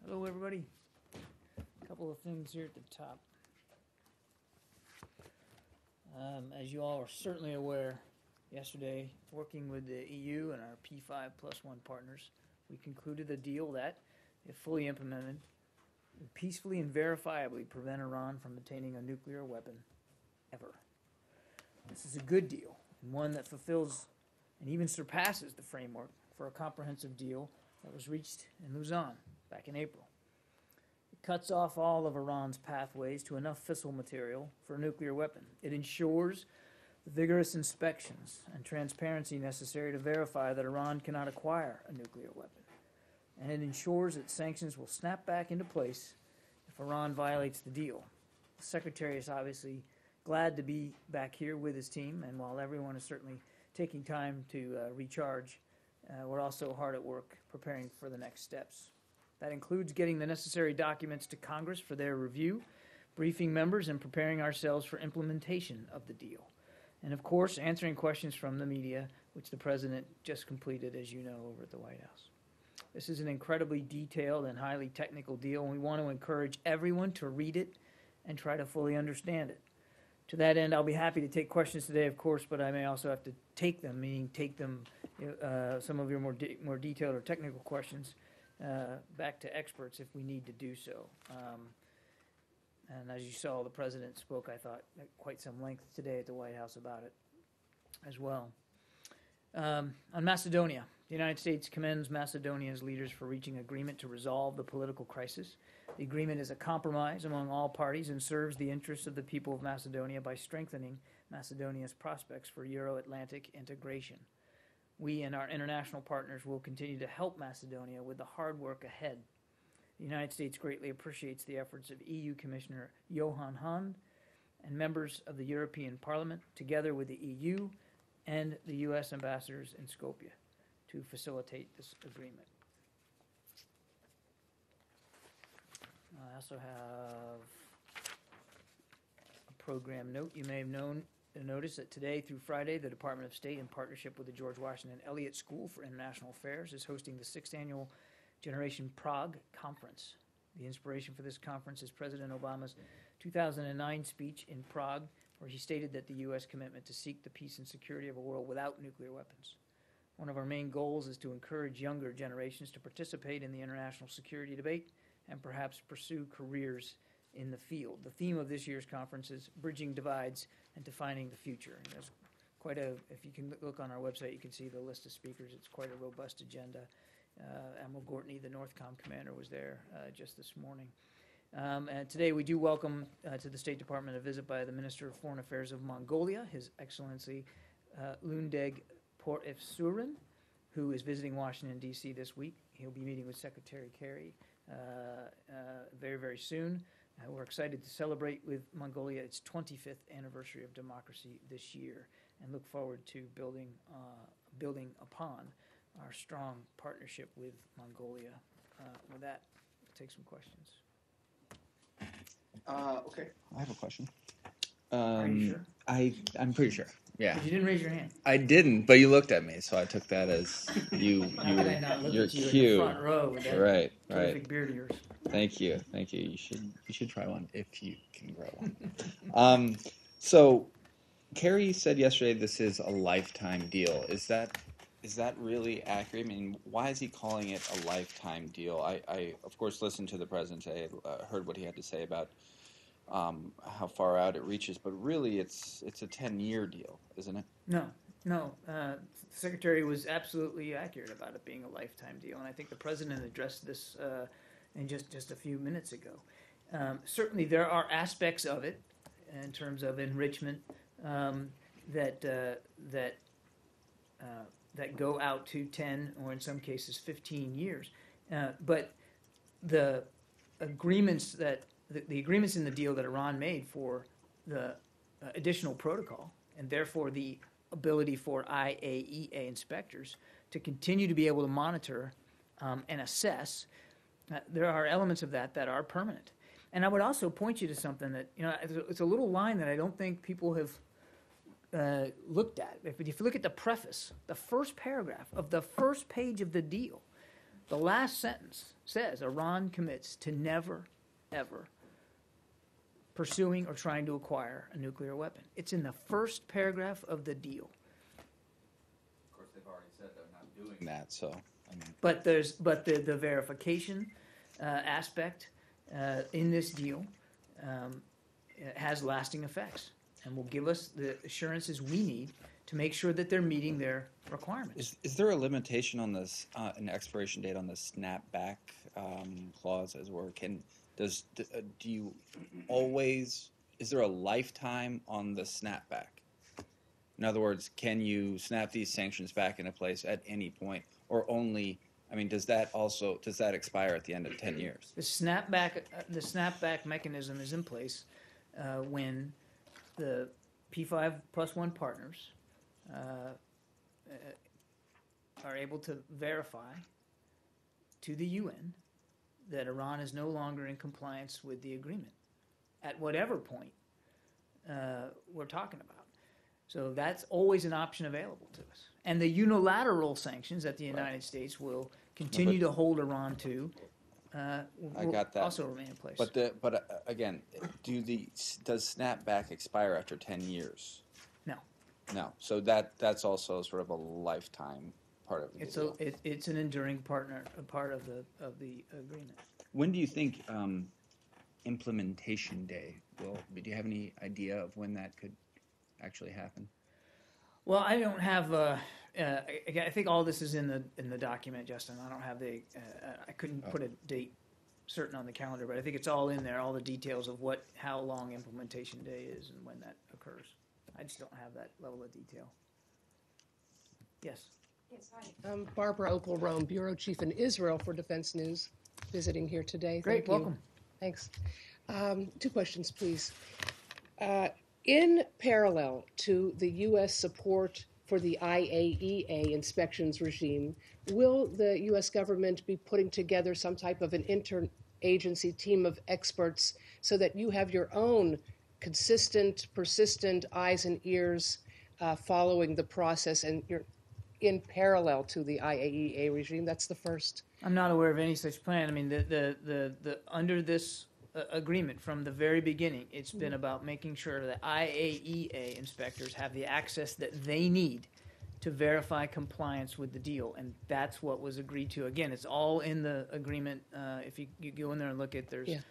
Hello, everybody. A couple of things here at the top. As you all are certainly aware, yesterday, working with the EU and our P5+1 partners, we concluded a deal that, if fully implemented, would peacefully and verifiably prevent Iran from obtaining a nuclear weapon ever. This is a good deal, and one that fulfills and even surpasses the framework for a comprehensive deal that was reached in Lausanne back in April. It cuts off all of Iran's pathways to enough fissile material for a nuclear weapon. It ensures the vigorous inspections and transparency necessary to verify that Iran cannot acquire a nuclear weapon. And it ensures that sanctions will snap back into place if Iran violates the deal. The Secretary is obviously glad to be back here with his team, and while everyone is certainly taking time to recharge, we're also hard at work preparing for the next steps. That includes getting the necessary documents to Congress for their review, briefing members, and preparing ourselves for implementation of the deal. And of course, answering questions from the media, which the President just completed, as you know, over at the White House. This is an incredibly detailed and highly technical deal, and we want to encourage everyone to read it and try to fully understand it. To that end, I'll be happy to take questions today, of course, but I may also have to take them, meaning take them, some of your more detailed or technical questions, back to experts if we need to do so. And as you saw, the President spoke, I thought, at quite some length today at the White House about it as well. On Macedonia, the United States commends Macedonia's leaders for reaching agreement to resolve the political crisis. The agreement is a compromise among all parties and serves the interests of the people of Macedonia by strengthening Macedonia's prospects for Euro-Atlantic integration. We and our international partners will continue to help Macedonia with the hard work ahead. The United States greatly appreciates the efforts of EU Commissioner Johan Hahn and members of the European Parliament, together with the EU and the U.S. ambassadors in Skopje, to facilitate this agreement. I also have a program note. You may have noticed that today through Friday, the Department of State, in partnership with the George Washington Elliott School for International Affairs, is hosting the 6th Annual Generation Prague Conference. The inspiration for this conference is President Obama's 2009 speech in Prague, where he stated that the U.S. commitment to seek the peace and security of a world without nuclear weapons. One of our main goals is to encourage younger generations to participate in the international security debate and perhaps pursue careers in the field. The theme of this year's conference is Bridging Divides and Defining the Future. And there's quite if you can look on our website, you can see the list of speakers. It's quite a robust agenda. Admiral Gortney, the NORTHCOM commander, was there just this morning. And today we do welcome to the State Department a visit by the Minister of Foreign Affairs of Mongolia, His Excellency Lundeg Porefsuren, who is visiting Washington, D.C. this week. He'll be meeting with Secretary Kerry very, very soon. We're excited to celebrate with Mongolia its 25th anniversary of democracy this year and look forward to building upon our strong partnership with Mongolia. With that, we'll take some questions. Okay. I have a question. Are you sure? I'm pretty sure. Yeah. But you didn't raise your hand. I didn't, but you looked at me, so I took that as your Not your cue. In the front row with that Right. terrific beard of yours. Thank you. You should try one if you can grow one. So, Kerry said yesterday this is a lifetime deal. Is that really accurate? I mean, why is he calling it a lifetime deal? I of course listened to the president today, heard what he had to say about how far out it reaches, but really it's a 10-year deal, isn't it? No. The Secretary was absolutely accurate about it being a lifetime deal, and I think the President addressed this in just a few minutes ago. Certainly there are aspects of it in terms of enrichment that go out to 10 or in some cases 15 years. But the agreements the agreements in the deal that Iran made for the additional protocol, and therefore the ability for IAEA inspectors to continue to be able to monitor and assess, there are elements of that are permanent. And I would also point you to something that, it's a little line that I don't think people have looked at. If you look at the preface, the first paragraph of the first page of the deal, The last sentence says Iran commits to never, ever pursuing or trying to acquire a nuclear weapon. It's in the first paragraph of the deal. Of course, they've already said they're not doing that, so I mean. But the verification aspect in this deal has lasting effects and will give us the assurances we need to make sure that they're meeting their requirements. Is there a limitation on this, an expiration date on the snapback clause, as it were? Do you always, is there a lifetime on the snapback? In other words, can you snap these sanctions back into place at any point, or only? I mean, does that expire at the end of 10 years? The snapback mechanism is in place when the P5+1 partners are able to verify to the UN that Iran is no longer in compliance with the agreement at whatever point we're talking about. So that's always an option available to us. And the unilateral sanctions that the United States will continue to hold Iran to will got that. also remain in place. But again, does snapback expire after 10 years? No. No. So that's also sort of a lifetime part of the deal. It's an enduring part of the agreement. When do you think implementation day will be? Do you have any idea of when that could actually happen? Well, I don't have. I think all this is in the document, Justin. I don't have I couldn't put a date certain on the calendar, but I think it's all in there. All the details of how long implementation day is and when that occurs. I just don't have that level of detail. Yes. Yes, hi. Barbara Opel-Rome, Bureau Chief in Israel for Defense News, visiting here today. Great, Thank you. welcome. Thanks. 2 questions, please. In parallel to the U.S. support for the IAEA inspections regime, will the U.S. government be putting together some type of an interagency team of experts so that you have your own consistent, persistent eyes and ears following the process and you're in parallel to the IAEA regime? That's the first. I'm not aware of any such plan. I mean, the under this agreement from the very beginning, it's been about making sure that IAEA inspectors have the access that they need to verify compliance with the deal, and that's what was agreed to. Again, it's all in the agreement. If you go in there and look at, there's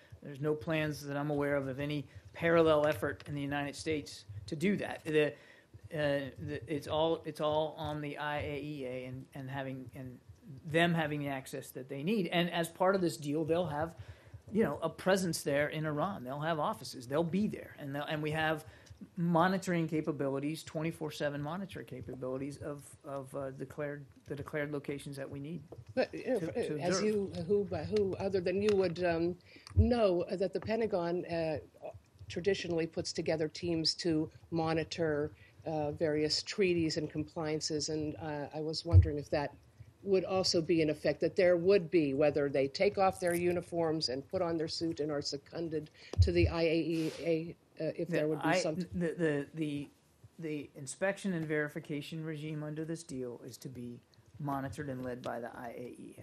no plans that I'm aware of any parallel effort in the United States to do that. It's all on the IAEA and them having the access that they need. And as part of this deal, they'll have, a presence there in Iran. They'll have offices. They'll be there, and we have monitoring capabilities, 24/7 monitor capabilities of the declared locations that we need. But as who other than you would know that the Pentagon traditionally puts together teams to monitor various treaties and compliances, and I was wondering if that would also be in effect, that there would be, whether they take off their uniforms and put on their suit and are seconded to the IAEA, if there would be something. The inspection and verification regime under this deal is to be monitored and led by the IAEA.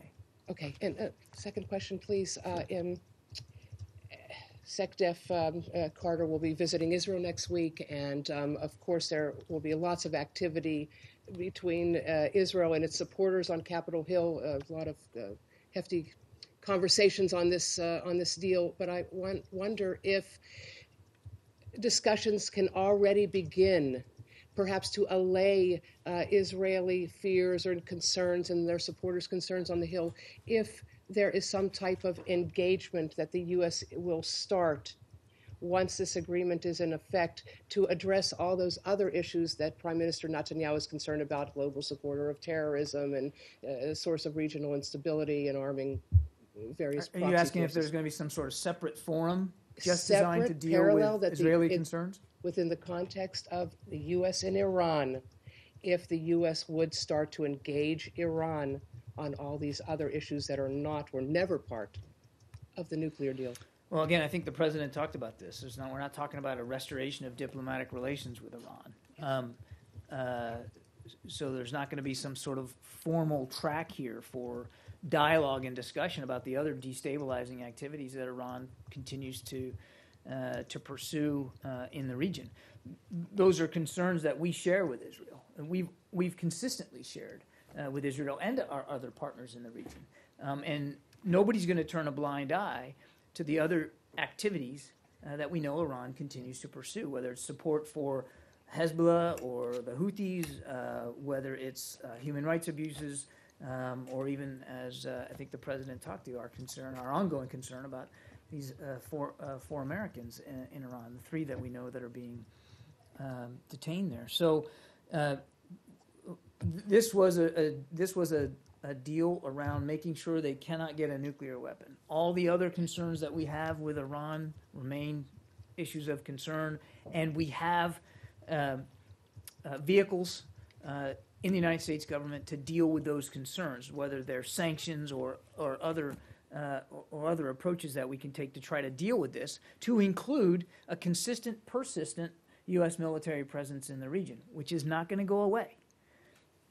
Okay, and second question, please. SecDef Carter will be visiting Israel next week, and of course there will be lots of activity between Israel and its supporters on Capitol Hill. A lot of hefty conversations on this deal, but I wonder if discussions can already begin, perhaps to allay Israeli fears or concerns and their supporters' concerns on the Hill, if there is some type of engagement that the U.S. will start once this agreement is in effect to address all those other issues that Prime Minister Netanyahu is concerned about: global supporter of terrorism and a source of regional instability and arming various proxy Are you asking forces. if there's going to be some sort of separate forum just designed to deal parallel with Israeli concerns? Within the context of the U.S. and Iran, if the U.S. would start to engage Iran on all these other issues that were never part of the nuclear deal. Well, again, I think the president talked about this. We're not talking about a restoration of diplomatic relations with Iran. so there's not going to be some sort of formal track here for dialogue and discussion about the other destabilizing activities that Iran continues to pursue in the region. Those are concerns that we share with Israel, and we've consistently shared with Israel and our other partners in the region. And nobody's going to turn a blind eye to the other activities that we know Iran continues to pursue, whether it's support for Hezbollah or the Houthis, whether it's human rights abuses, or even, as I think the president talked to, our ongoing concern about these four Americans in Iran, the three that we know that are being detained there. So this was a deal around making sure they cannot get a nuclear weapon. All the other concerns that we have with Iran remain issues of concern, and we have vehicles in the United States government to deal with those concerns, whether they're sanctions or other approaches that we can take to try to deal with this, to include a consistent, persistent U.S. military presence in the region, which is not going to go away.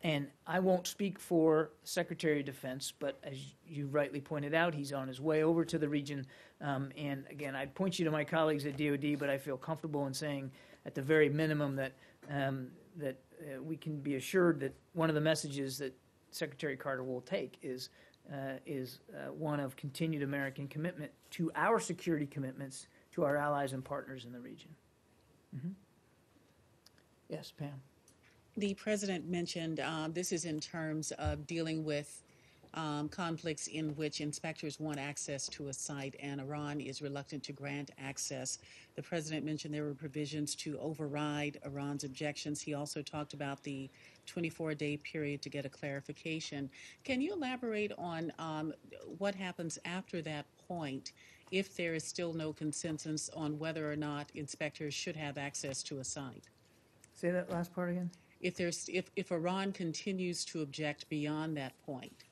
And I won't speak for Secretary of Defense, but as you rightly pointed out, he's on his way over to the region. And again, I'd point you to my colleagues at DOD, but I feel comfortable in saying, at the very minimum, that we can be assured that one of the messages that Secretary Carter will take is one of continued American commitment to our security commitments to our allies and partners in the region. Mm-hmm. Yes, Pam. The president mentioned this is in terms of dealing with conflicts in which inspectors want access to a site and Iran is reluctant to grant access. The president mentioned there were provisions to override Iran's objections. He also talked about the 24-day period to get a clarification. Can you elaborate on what happens after that point if there is still no consensus on whether or not inspectors should have access to a site? Say that last part again. If Iran continues to object beyond that point,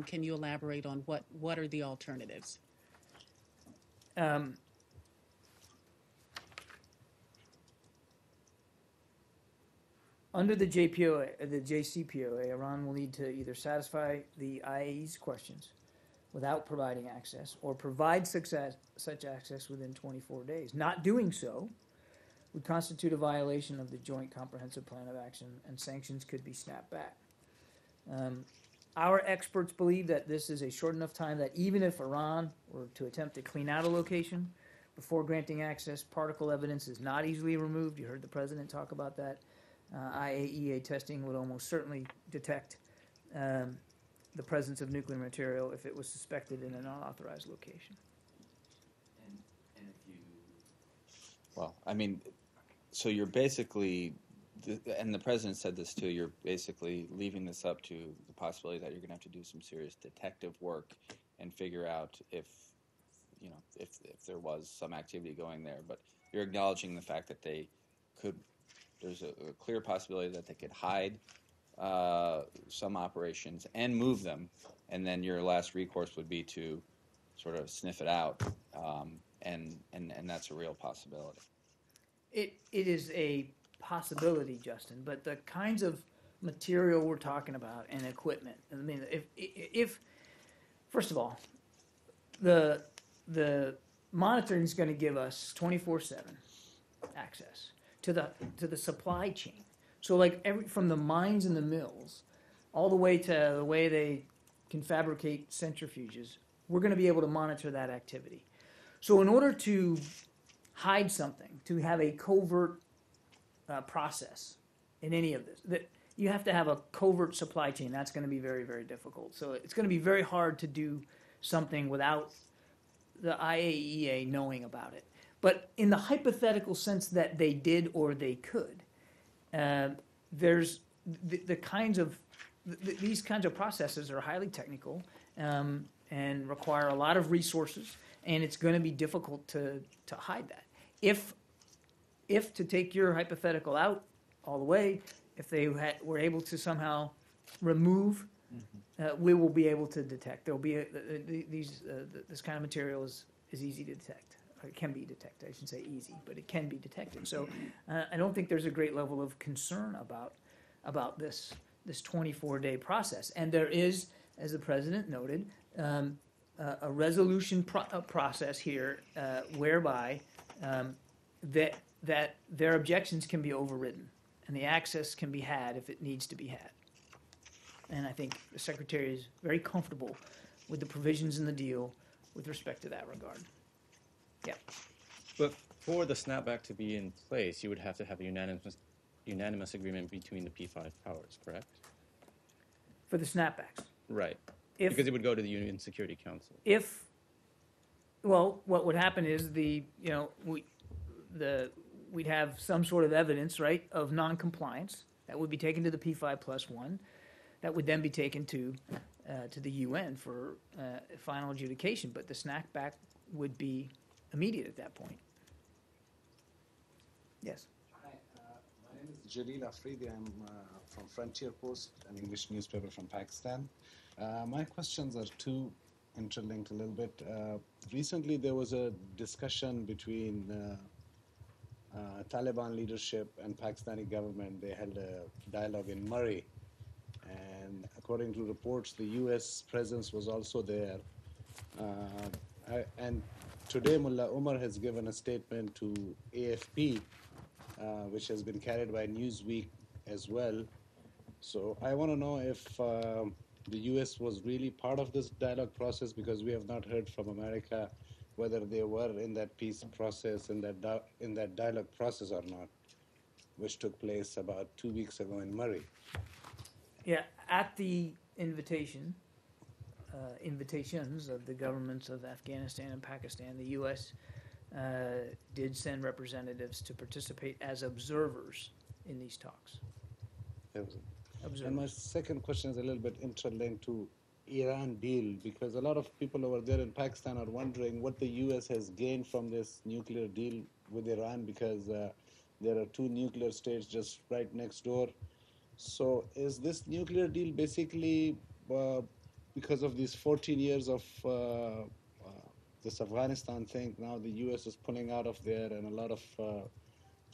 can you elaborate on what are the alternatives? Under the JCPOA, Iran will need to either satisfy the IAEA's questions without providing access or provide such access within 24 days. Not doing so would constitute a violation of the Joint Comprehensive Plan of Action, and sanctions could be snapped back. Our experts believe that this is a short enough time that even if Iran were to attempt to clean out a location before granting access, particle evidence is not easily removed. You heard the president talk about that. IAEA testing would almost certainly detect the presence of nuclear material if it was suspected in an unauthorized location. And if you... Well, I mean, so you're basically, and the president said this too, you're basically leaving this up to the possibility that you're going to have to do some serious detective work and figure out if there was some activity going there. But you're acknowledging the fact that they could, there's a clear possibility that they could hide some operations and move them, and then your last recourse would be to sort of sniff it out, and that's a real possibility. It is a possibility, Justin, but the kinds of material we're talking about and equipment, I mean, if first of all, the monitoring is going to give us 24/7 access to the supply chain. So like from the mines and the mills all the way to the way they can fabricate centrifuges, we're going to be able to monitor that activity. So in order to hide something, to have a covert process in any of this, that you have to have a covert supply chain. That's going to be very, very difficult. So it's going to be very hard to do something without the IAEA knowing about it. But in the hypothetical sense that they did or they could, there's these kinds of processes are highly technical and require a lot of resources, and it's going to be difficult to hide that. If to take your hypothetical out all the way, if they were able to somehow remove, we will be able to detect. There will be this kind of material is easy to detect. Or it can be detected. I shouldn't say easy, but it can be detected. So I don't think there's a great level of concern about this 24-day process. And there is, as the president noted, a resolution process here whereby that their objections can be overridden and the access can be had if it needs to be had. And I think the Secretary is very comfortable with the provisions in the deal with respect to that regard. Yeah. But for the snapback to be in place, you would have to have a unanimous agreement between the P5 powers, correct? For the snapbacks. Right. If, Because it would go to the UN Security Council. Well, what would happen is we'd have some sort of evidence, right, of non-compliance that would be taken to the P5+1, that would then be taken to the UN for final adjudication. But the snapback would be immediate at that point. Yes. Hi, my name is Jalil Afridi. I'm from Frontier Post, an English newspaper from Pakistan. My questions are two interlinked a little bit. Recently, there was a discussion between Taliban leadership and Pakistani government. They held a dialogue in Murree, and according to reports, the U.S. presence was also there. And today, Mullah Omar has given a statement to AFP, which has been carried by Newsweek as well. So I want to know if the U.S. was really part of this dialogue process, because we have not heard from America whether they were in that peace process, in that dialogue process or not, which took place about 2 weeks ago in Murree. Yeah, at the invitations of the governments of Afghanistan and Pakistan, the U.S. Did send representatives to participate as observers in these talks. And my second question is a little bit interlinked to Iran deal, because a lot of people over there in Pakistan are wondering what the U.S. has gained from this nuclear deal with Iran, because there are two nuclear states just right next door. So is this nuclear deal basically because of these 14 years of this Afghanistan thing, now the U.S. is pulling out of there and a lot of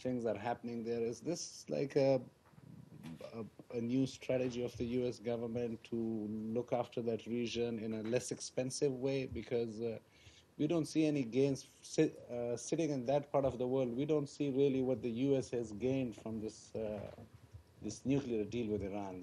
things are happening there? Is this like a new strategy of the U.S. government to look after that region in a less expensive way? Because we don't see any gains sitting in that part of the world. We don't see really what the U.S. has gained from this nuclear deal with Iran.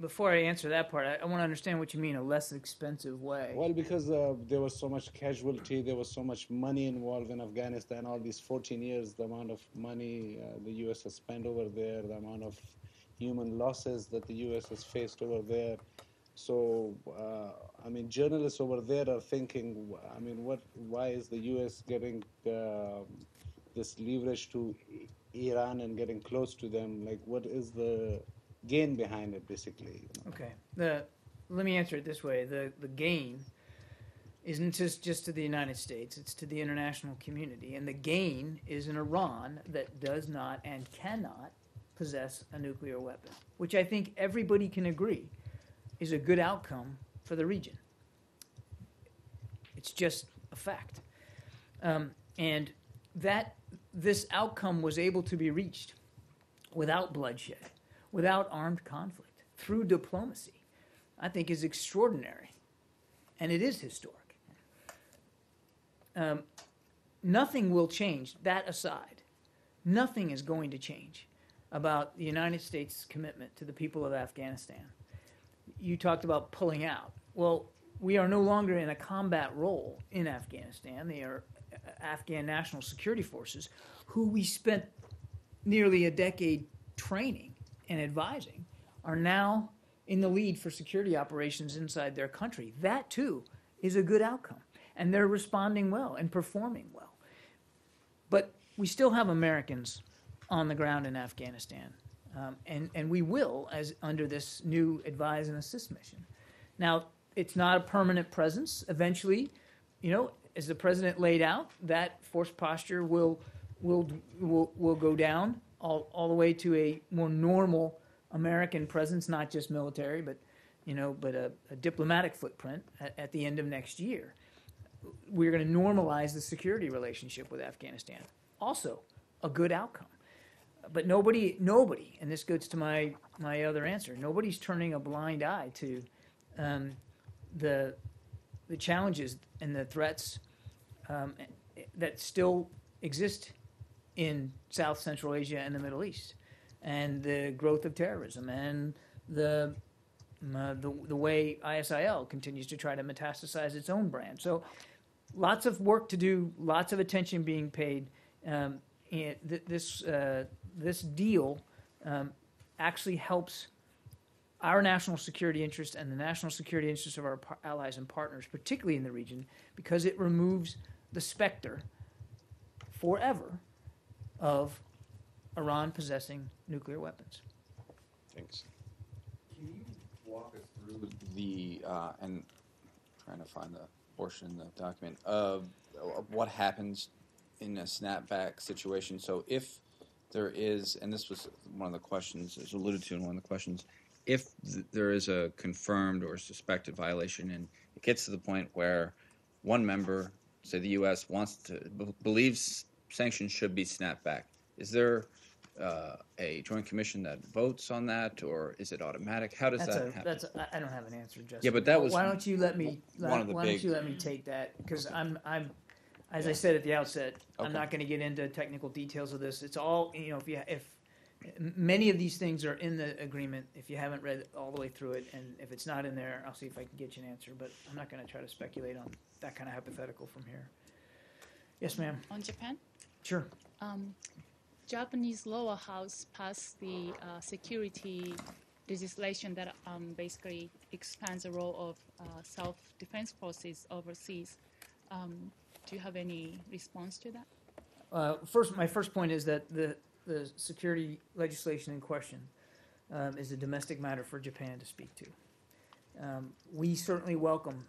Before I answer that part, I want to understand what you mean, a less expensive way. Well, because there was so much casualty, there was so much money involved in Afghanistan, all these 14 years, the amount of money the U.S. has spent over there, the amount of human losses that the U.S. has faced over there. So, journalists over there are thinking, why is the U.S. getting this leverage to Iran and getting close to them? Like, what is the gain behind it, basically? Okay. Let me answer it this way. The gain isn't just to the United States, it's to the international community. And the gain is an Iran that does not and cannot possess a nuclear weapon, which I think everybody can agree is a good outcome for the region. It's just a fact. And that this outcome was able to be reached without bloodshed, without armed conflict, through diplomacy, I think is extraordinary. And it is historic. Nothing will change, that aside. Nothing is going to change about the United States' commitment to the people of Afghanistan. You talked about pulling out. Well, we are no longer in a combat role in Afghanistan. They are Afghan National Security Forces, who we spent nearly a decade training and advising, are now in the lead for security operations inside their country. That, too, is a good outcome. And they're responding well and performing well. But we still have Americans on the ground in Afghanistan. And we will, as under this new advise and assist mission. Now, it's not a permanent presence. Eventually, as the president laid out, that force posture will go down all the way to a more normal American presence, not just military, but a diplomatic footprint at the end of next year. We're going to normalize the security relationship with Afghanistan. Also, a good outcome. but nobody, and this goes to my other answer. Nobody's turning a blind eye to the challenges and the threats that still exist in South Central Asia and the Middle East, and the growth of terrorism, and the way ISIL continues to try to metastasize its own brand. So, lots of work to do, lots of attention being paid. This deal actually helps our national security interests and the national security interests of our allies and partners, particularly in the region, because it removes the specter forever of Iran possessing nuclear weapons. Thanks. Can you walk us through the and I'm trying to find the portion in the document of what happens in a snapback situation? So if there is, and this was one of the questions, as alluded to in one of the questions, if there is a confirmed or suspected violation and it gets to the point where one member, say the U.S., believes sanctions should be snapped back, is there a joint commission that votes on that, or is it automatic? How does that happen? I don't have an answer, Justin. Yeah, but that was why don't you let me take that, because I'm as I said at the outset, Okay. I'm not going to get into technical details of this. It's all, if many of these things are in the agreement, if you haven't read all the way through it, and if it's not in there, I'll see if I can get you an answer, but I'm not going to try to speculate on that kind of hypothetical from here. Yes, ma'am. On Japan, Sure. Japanese lower house passed the security legislation that basically expands the role of self-defense forces overseas. Do you have any response to that? My first point is that the security legislation in question is a domestic matter for Japan to speak to. We certainly welcome,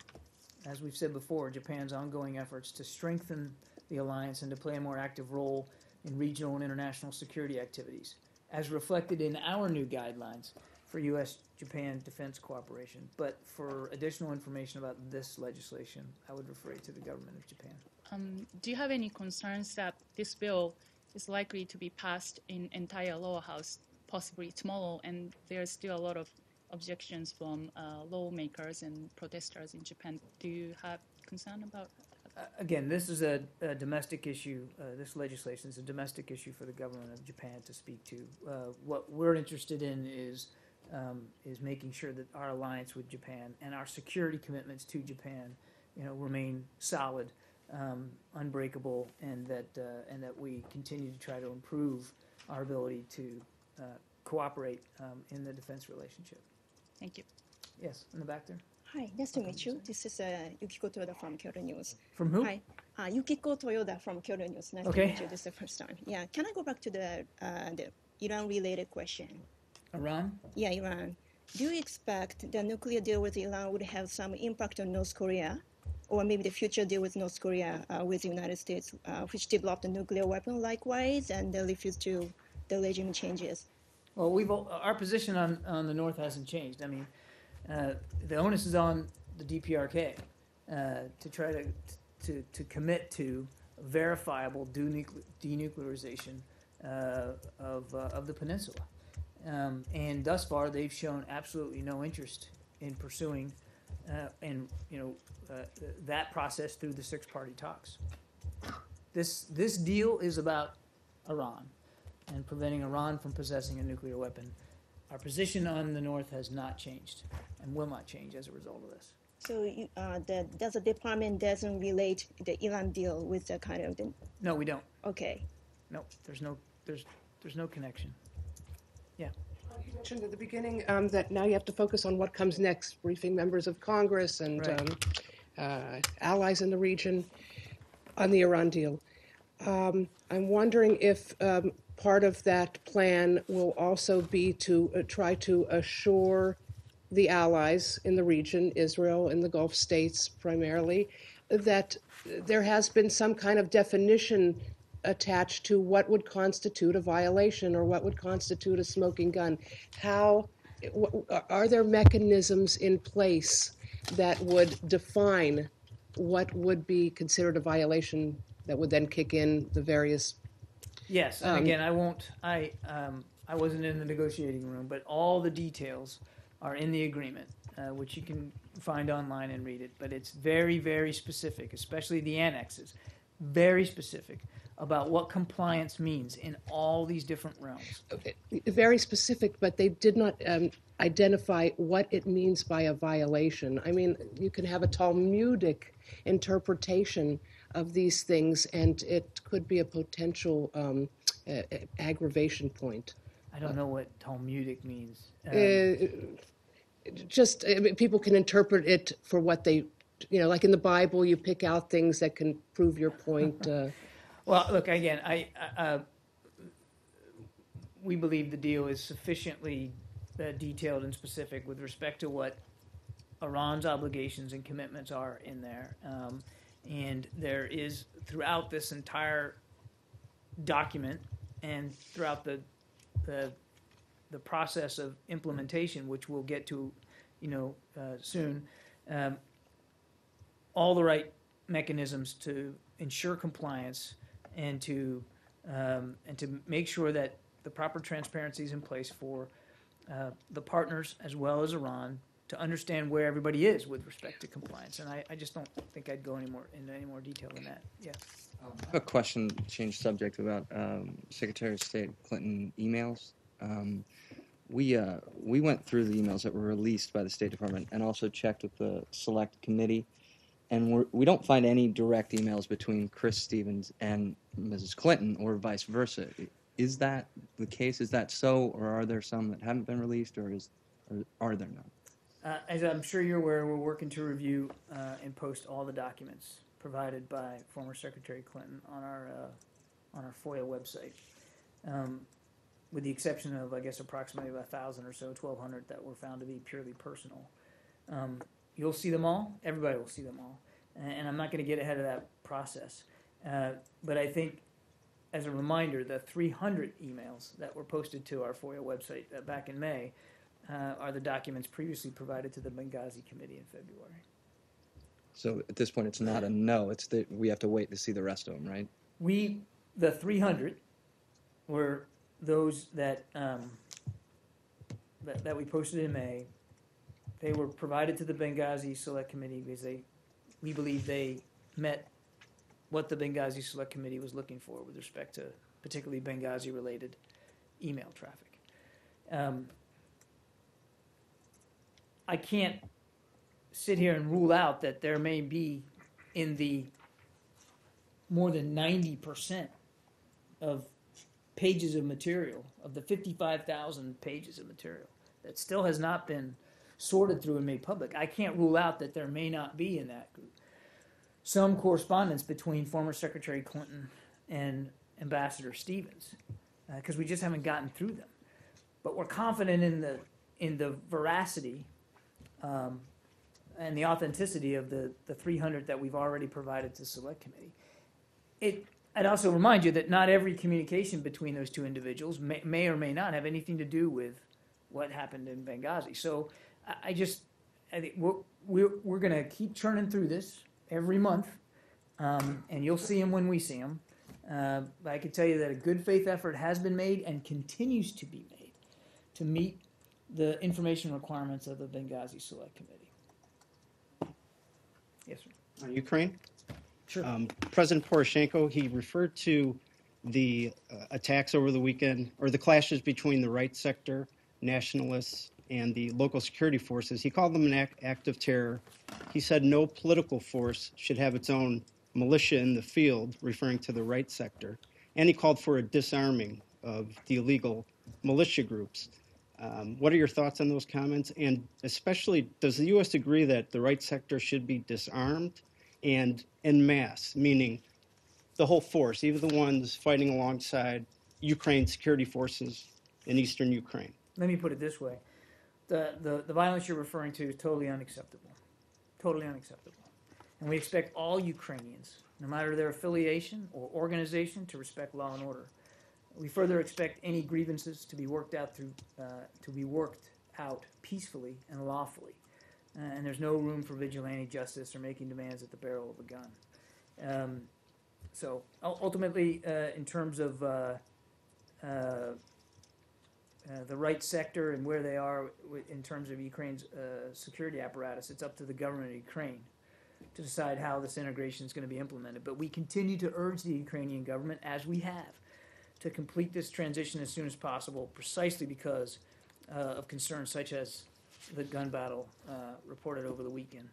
as we've said before, Japan's ongoing efforts to strengthen the alliance and to play a more active role in regional and international security activities, as reflected in our new guidelines for U.S.-Japan defense cooperation. But for additional information about this legislation, I would refer you to the government of Japan. Do you have any concerns that this bill is likely to be passed in entire lower house, possibly tomorrow, and there's still a lot of objections from lawmakers and protesters in Japan? Do you have concern about that? Again, this is a domestic issue. This legislation is a domestic issue for the government of Japan to speak to. What we're interested in is making sure that our alliance with Japan and our security commitments to Japan, remain solid, unbreakable, and that we continue to try to improve our ability to cooperate in the defense relationship. Thank you. Yes, in the back there. Hi, nice to meet you. This is Yukiko Toyoda from Kyoto News. From who? Hi, Yukiko Toyoda from Kyoto News. Nice Okay. to meet you. This is the first time. Yeah, can I go back to the Iran-related question? Iran? Yeah, Iran. Do you expect the nuclear deal with Iran would have some impact on North Korea, or maybe the future deal with North Korea with the United States, which developed a nuclear weapon likewise, and they refused to the regime changes? Well, our position on the North hasn't changed. I mean, the onus is on the DPRK to try to commit to verifiable denuclearization of the peninsula, and thus far they've shown absolutely no interest in pursuing that process through the six-party talks. This deal is about Iran and preventing Iran from possessing a nuclear weapon. Our position on the North has not changed and will not change as a result of this. So does the department doesn't relate the Iran deal with the kind of the? No, we don't. Okay. No, there's no connection. Yeah. You mentioned at the beginning that now you have to focus on what comes next, briefing members of Congress and Right. Allies in the region on the Iran deal. I'm wondering if part of that plan will also be to try to assure the allies in the region, Israel and the Gulf states primarily, that there has been some kind of definition attached to what would constitute a violation or what would constitute a smoking gun. Are there mechanisms in place that would define what would be considered a violation that would then kick in the various Yes, and again, I wasn't in the negotiating room, but all the details are in the agreement, which you can find online and read it. But it's very, very specific, especially the annexes, very specific about what compliance means in all these different realms. Very specific, but they did not identify what it means by a violation. I mean, you can have a Talmudic interpretation of these things, and it could be a potential aggravation point. I don't know what Talmudic means. People can interpret it for what they, like in the Bible, you pick out things that can prove your point. Well, look, again, we believe the deal is sufficiently detailed and specific with respect to what Iran's obligations and commitments are in there. And there is, throughout this entire document and throughout the process of implementation, which we'll get to, soon, all the right mechanisms to ensure compliance and to make sure that the proper transparency is in place for the partners as well as Iran to understand where everybody is with respect to compliance. And I just don't think I'd go into any more detail than that. Yeah. I have a question, change subject, about Secretary of State Clinton emails. We went through the emails that were released by the State Department and also checked with the Select Committee, and we don't find any direct emails between Chris Stevens and Mrs. Clinton or vice versa. Is that the case? Is that so, or are there some that haven't been released, or are there none? As I'm sure you're aware, we're working to review and post all the documents provided by former Secretary Clinton on our FOIA website, with the exception of, I guess, approximately 1,000 or so, 1,200 that were found to be purely personal. You'll see them all. Everybody will see them all, and I'm not going to get ahead of that process. But I think, as a reminder, the 300 emails that were posted to our FOIA website back in May are the documents previously provided to the Benghazi Committee in February. So at this point, it's not a no. It's that we have to wait to see the rest of them, right? The 300 were those that that we posted in May. They were provided to the Benghazi Select Committee because we believe they met what the Benghazi Select Committee was looking for with respect to particularly Benghazi-related email traffic. I can't sit here and rule out that there may be in the more than 90% of pages of material, of the 55,000 pages of material, that still has not been sorted through and made public. I can't rule out that there may not be in that group some correspondence between former Secretary Clinton and Ambassador Stevens, because we just haven't gotten through them. But we're confident in the veracity and the authenticity of the 300 that we've already provided to the Select Committee. I'd also remind you that not every communication between those two individuals may or may not have anything to do with what happened in Benghazi. So I think we're going to keep churning through this every month, and you'll see them when we see them. But I can tell you that a good faith effort has been made and continues to be made to meet the information requirements of the Benghazi Select Committee. Yes, sir. Ukraine? Sure. President Poroshenko, he referred to the attacks over the weekend, or the clashes between the right sector, nationalists, and the local security forces. He called them an act of terror. He said no political force should have its own militia in the field, referring to the right sector. And he called for a disarming of the illegal militia groups. What are your thoughts on those comments? And especially, does the U.S. agree that the right sector should be disarmed and en masse, meaning the whole force, even the ones fighting alongside Ukraine security forces in eastern Ukraine? Let me put it this way. The violence you're referring to is totally unacceptable. Totally unacceptable. And we expect all Ukrainians, no matter their affiliation or organization, to respect law and order. We further expect any grievances to be worked out peacefully and lawfully. And there's no room for vigilante justice or making demands at the barrel of a gun. So ultimately, in terms of the right sector and where they are in terms of Ukraine's security apparatus, it's up to the government of Ukraine to decide how this integration is going to be implemented. But we continue to urge the Ukrainian government, as we have, to complete this transition as soon as possible, precisely because of concerns such as the gun battle reported over the weekend.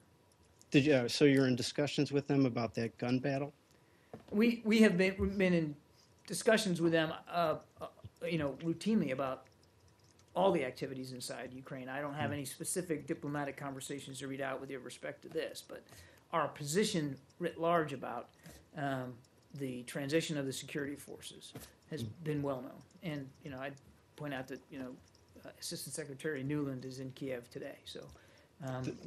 Did you? So you're in discussions with them about that gun battle? We have been in discussions with them, routinely about all the activities inside Ukraine. I don't have any specific diplomatic conversations to read out with respect to this, but our position writ large about the transition of the security forces has been well known. And I'd point out that Assistant Secretary Nuland is in Kiev today. So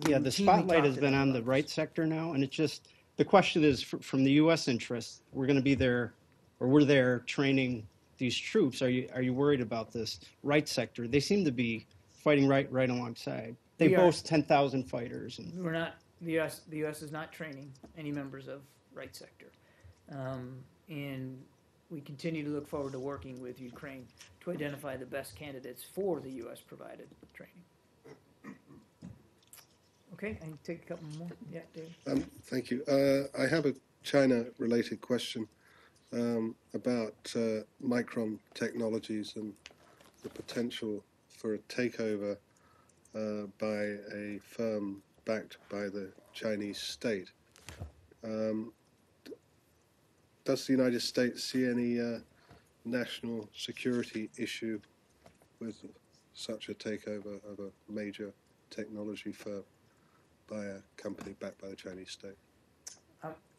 the spotlight has been on the right sector now, and it's just the question is from the U.S. interest. We're going to be there, or we're there training these troops. Are you worried about this right sector? They seem to be fighting right alongside. They boast 10,000 fighters. And we're not. The U.S. is not training any members of right sector, and we continue to look forward to working with Ukraine to identify the best candidates for the U.S. provided training. Okay, I can take a couple more. Yeah, David. Thank you. I have a China-related question about Micron Technologies and the potential for a takeover by a firm backed by the Chinese state. Does the United States see any national security issue with such a takeover of a major technology firm by a company backed by the Chinese state?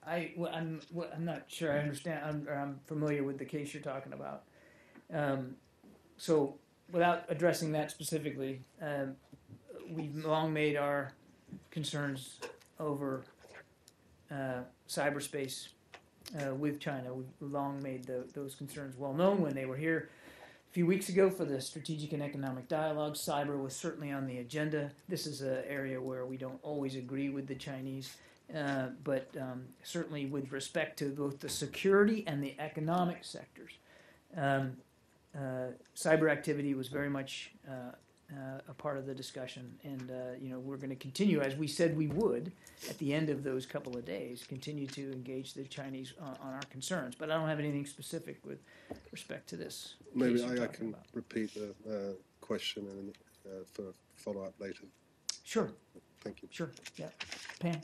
I'm not sure I understand. I'm familiar with the case you're talking about. So without addressing that specifically, we've long made our concerns over cyberspace with China. We've long made those concerns well known. When they were here a few weeks ago for the Strategic and Economic Dialogue, cyber was certainly on the agenda. This is an area where we don't always agree with the Chinese, but certainly with respect to both the security and the economic sectors, cyber activity was very much a part of the discussion, and we're going to continue, as we said we would, at the end of those couple of days, continue to engage the Chinese on our concerns. But I don't have anything specific with respect to this. Maybe I can repeat the question and for follow-up later. Sure. Thank you. Sure. Yeah. Pam.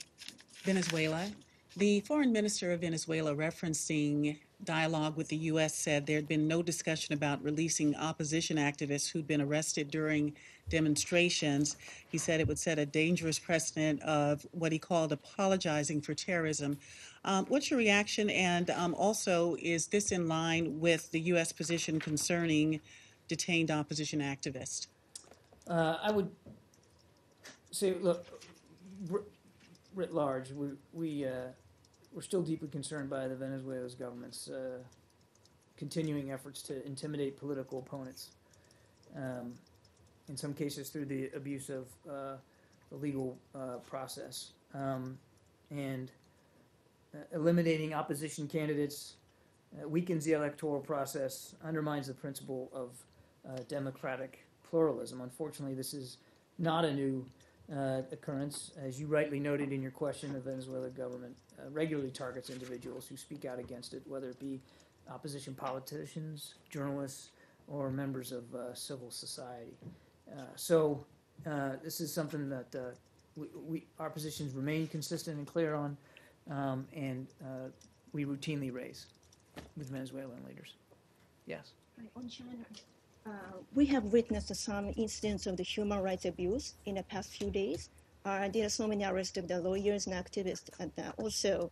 Venezuela. The foreign minister of Venezuela, referencing dialogue with the U.S., said there had been no discussion about releasing opposition activists who'd been arrested during demonstrations. He said it would set a dangerous precedent of what he called apologizing for terrorism. What's your reaction? And also, is this in line with the U.S. position concerning detained opposition activists? I would say, look, writ large, we're still deeply concerned by the Venezuela's government's continuing efforts to intimidate political opponents, in some cases through the abuse of the legal process, and eliminating opposition candidates weakens the electoral process, undermines the principle of democratic pluralism. Unfortunately, this is not a new occurrence. As you rightly noted in your question, the Venezuelan government regularly targets individuals who speak out against it, whether it be opposition politicians, journalists, or members of civil society. So this is something that our positions remain consistent and clear on, and we routinely raise with Venezuelan leaders. Yes? On China, we have witnessed some incidents of the human rights abuse in the past few days. There are so many arrests of the lawyers and activists, and also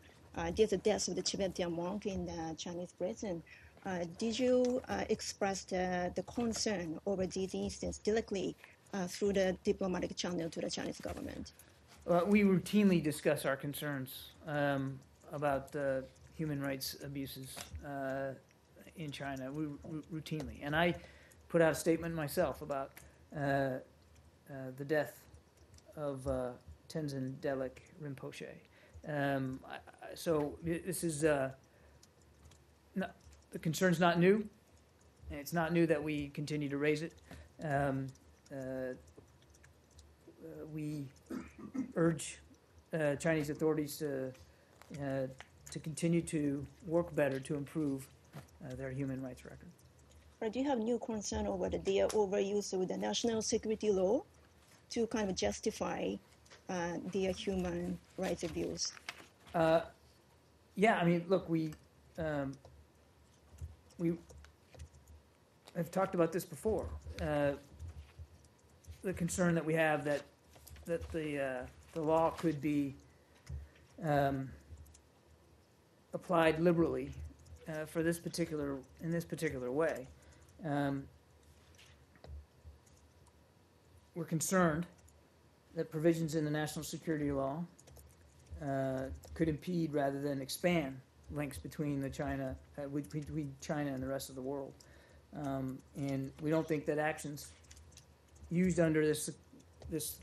there's the death of the Tibetan monk in the Chinese prison. Did you express the concern over these incidents directly through the diplomatic channel to the Chinese government? We routinely discuss our concerns about human rights abuses in China, routinely. And I put out a statement myself about the death of Tenzin Delek Rinpoche. So this is no, the concern's not new, and it's not new that we continue to raise it. We urge Chinese authorities to continue to work better to improve their human rights record. Or do you have new concern over their overuse of the national security law to kind of justify their human rights abuse? Yeah, I mean, look, we have talked about this before. The concern that we have that the law could be applied liberally in this particular way. We're concerned that provisions in the national security law could impede rather than expand links between China and the rest of the world. And we don't think that actions used under this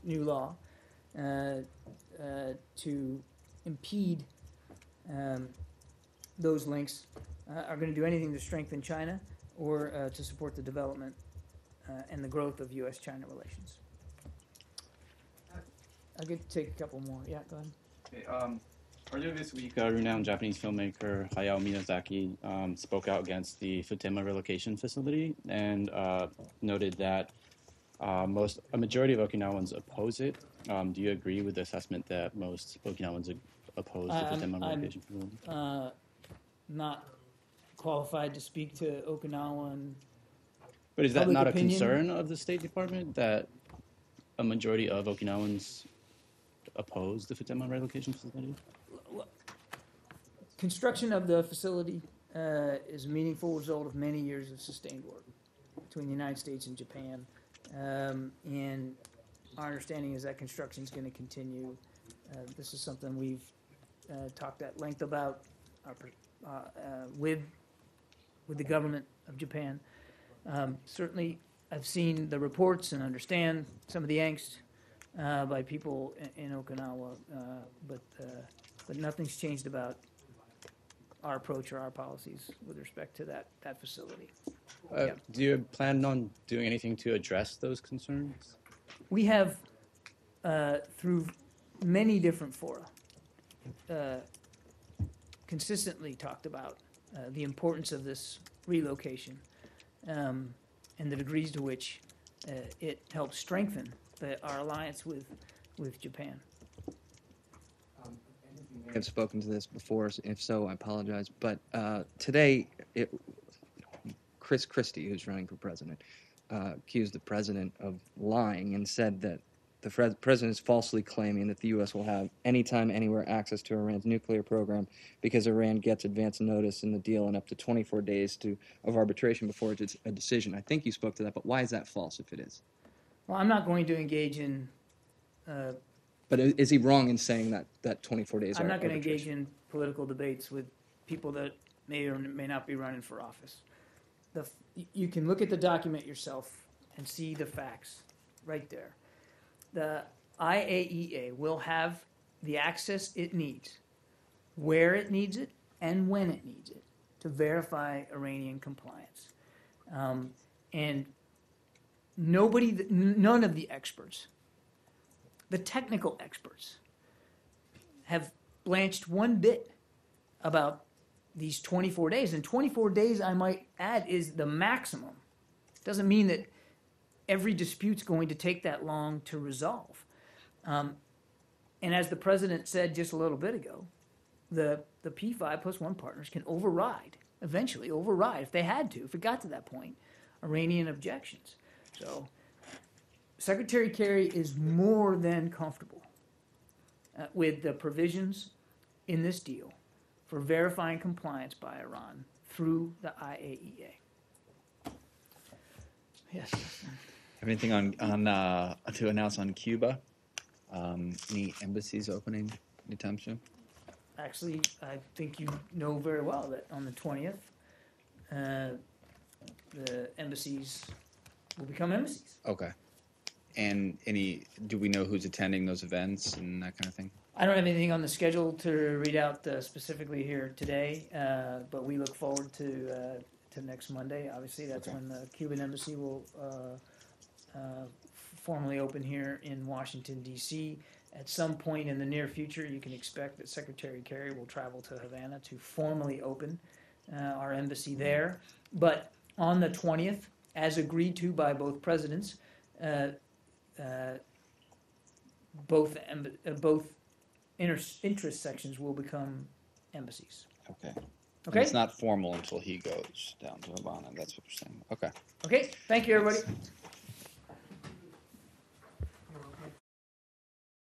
new law to impede those links are going to do anything to strengthen China or to support the development and the growth of U.S.-China relations. I'll get to take a couple more. Yeah, go ahead. Okay, earlier this week, renowned Japanese filmmaker Hayao Miyazaki spoke out against the Futenma relocation facility and noted that a majority of Okinawans oppose it. Do you agree with the assessment that most Okinawans oppose the Futenma relocation facility? I'm not qualified to speak to Okinawan. But is that public not opinion. a concern of the State Department that a majority of Okinawans oppose the Futenma relocation facility? Construction of the facility is a meaningful result of many years of sustained work between the United States and Japan. And our understanding is that construction is going to continue. This is something we've talked at length about with the government of Japan. Certainly, I've seen the reports and understand some of the angst by people in Okinawa, but nothing's changed about our approach or our policies with respect to that facility. Yeah. Do you plan on doing anything to address those concerns? We have, through many different fora, consistently talked about the importance of this relocation and the degrees to which it helps strengthen our alliance with Japan. I've spoken to this before. If so, I apologize. But today, Chris Christie, who's running for president, accused the president of lying and said that the president is falsely claiming that the U.S. will have anytime, anywhere access to Iran's nuclear program because Iran gets advance notice in the deal and up to 24 days of arbitration before it's a decision. I think you spoke to that, but why is that false if it is? Well, I'm not going to engage in... But is he wrong in saying that 24 days? I'm not going to engage in political debates with people that may or may not be running for office. You can look at the document yourself and see the facts right there. The IAEA will have the access it needs, where it needs it, and when it needs it to verify Iranian compliance. And none of the experts, the technical experts, have blanched one bit about these 24 days. And 24 days, I might add, is the maximum. Doesn't mean that every dispute's going to take that long to resolve. And as the president said just a little bit ago, the P5+1 partners can eventually override, if they had to, if it got to that point, Iranian objections. So Secretary Kerry is more than comfortable with the provisions in this deal for verifying compliance by Iran through the IAEA. Yes. Have anything on to announce on Cuba? Any embassies opening anytime soon? Actually, I think you know very well that on the 20th, the embassies will become embassies. Okay. And do we know who's attending those events and that kind of thing? I don't have anything on the schedule to read out specifically here today, but we look forward to next Monday. Obviously, that's Okay. when the Cuban embassy will formally open here in Washington, D.C. At some point in the near future, you can expect that Secretary Kerry will travel to Havana to formally open our embassy there. But on the 20th, as agreed to by both presidents, both interest sections will become embassies. Okay. Okay? And it's not formal until he goes down to Havana. That's what you're saying. Okay. Okay, thank you, everybody.